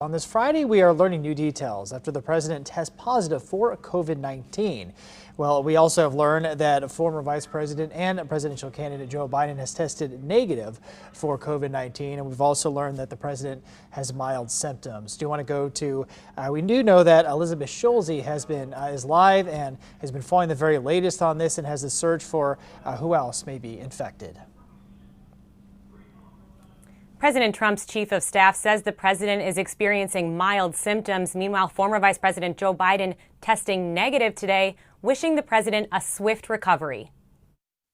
On this Friday, we are learning new details after the president tests positive for COVID-19. Well, we also have learned that former vice president and presidential candidate Joe Biden has tested negative for COVID-19. And we've also learned that the president has mild symptoms. Do you want to go to, we do know that Elizabeth Schulze is live and has been following the very latest on this and has the search for who else may be infected. President Trump's chief of staff says the president is experiencing mild symptoms. Meanwhile, former Vice President Joe Biden testing negative today, wishing the president a swift recovery.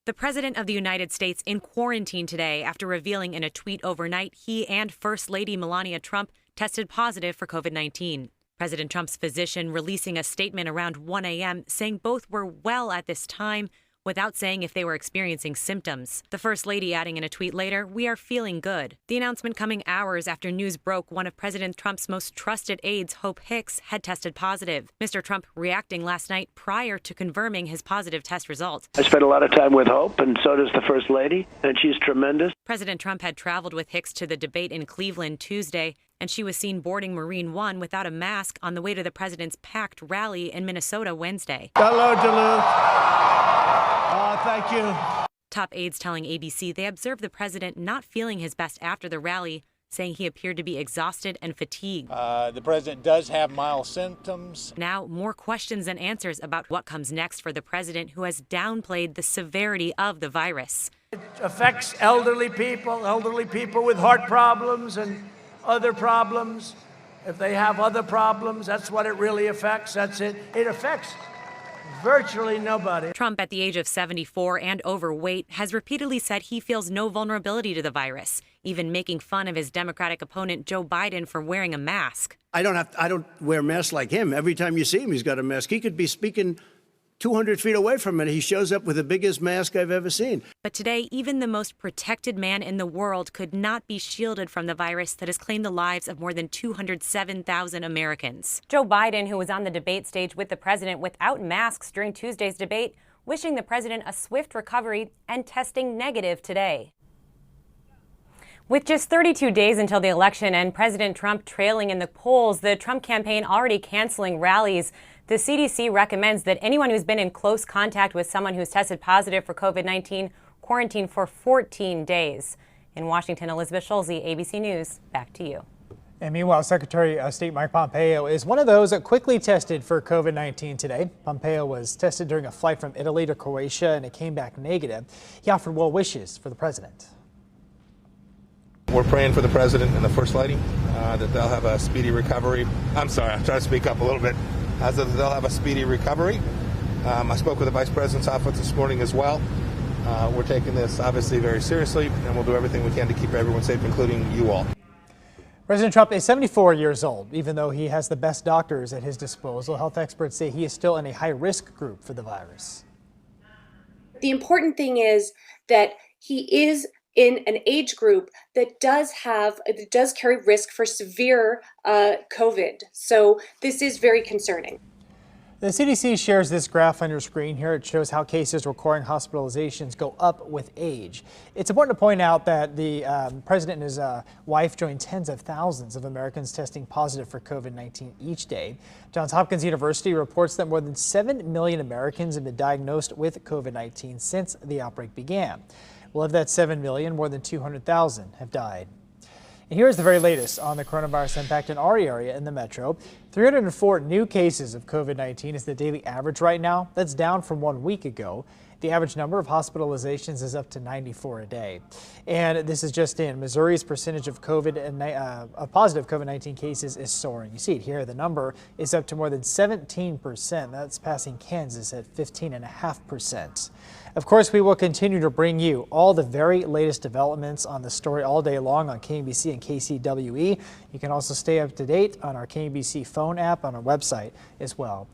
The president of the United States in quarantine today after revealing in a tweet overnight he and First Lady Melania Trump tested positive for COVID-19. President Trump's physician releasing a statement around 1 a.m. saying both were well at this time, without saying if they were experiencing symptoms. The First Lady adding in a tweet later, "We are feeling good." The announcement coming hours after news broke one of President Trump's most trusted aides, Hope Hicks, had tested positive. Mr. Trump reacting last night prior to confirming his positive test result. I spent a lot of time with Hope, and so does the First Lady, and she's tremendous. President Trump had traveled with Hicks to the debate in Cleveland Tuesday, and she was seen boarding Marine One without a mask on the way to the president's packed rally in Minnesota Wednesday. Hello, Duluth. Thank you. Top aides telling ABC they observed the president not feeling his best after the rally, saying he appeared to be exhausted and fatigued. The president does have mild symptoms. Now, more questions than answers about what comes next for the president, who has downplayed the severity of the virus. It affects elderly people with heart problems and other problems. If they have other problems, that's what it really affects. That's it. It affects virtually nobody. Trump, at the age of 74 and overweight, has repeatedly said he feels no vulnerability to the virus, even making fun of his Democratic opponent Joe Biden for wearing a mask. I don't wear masks like him. Every time you see him, he's got a mask. He could be speaking 200 feet away from it. He shows up with the biggest mask I've ever seen. But today, even the most protected man in the world could not be shielded from the virus that has claimed the lives of more than 207,000 Americans. Joe Biden, who was on the debate stage with the president without masks during Tuesday's debate, wishing the president a swift recovery and testing negative today. With just 32 days until the election and President Trump trailing in the polls, the Trump campaign already canceling rallies. The CDC recommends that anyone who's been in close contact with someone who's tested positive for COVID-19 quarantine for 14 days. In Washington, Elizabeth Schulze, ABC News, back to you. And meanwhile, Secretary of State Mike Pompeo is one of those that quickly tested for COVID-19 today. Pompeo was tested during a flight from Italy to Croatia and it came back negative. He offered well wishes for the president. We're praying for the president and the First Lady that they'll have a speedy recovery. I'm sorry, I'm trying to speak up a little bit. That they'll have a speedy recovery. I spoke with the Vice President's office this morning as well. We're taking this obviously very seriously, and we'll do everything we can to keep everyone safe, including you all. President Trump is 74 years old. Even though he has the best doctors at his disposal, health experts say he is still in a high-risk group for the virus. The important thing is that he is in an age group that does carry risk for severe COVID. So this is very concerning. The CDC shares this graph on your screen here. It shows how cases requiring hospitalizations go up with age. It's important to point out that the president and his wife join tens of thousands of Americans testing positive for COVID-19 each day. Johns Hopkins University reports that more than 7 million Americans have been diagnosed with COVID-19 since the outbreak began. Well, of that 7 million, more than 200,000 have died. And here's the very latest on the coronavirus impact in our area in the metro. 304 new cases of COVID-19 is the daily average right now. That's down from 1 week ago. The average number of hospitalizations is up to 94 a day. And this is just in. Missouri's percentage of positive COVID-19 cases is soaring. You see it here. The number is up to more than 17%. That's passing Kansas at 15.5%. Of course, we will continue to bring you all the very latest developments on the story all day long on KMBC and KCWE. You can also stay up to date on our KMBC phone app on our website as well.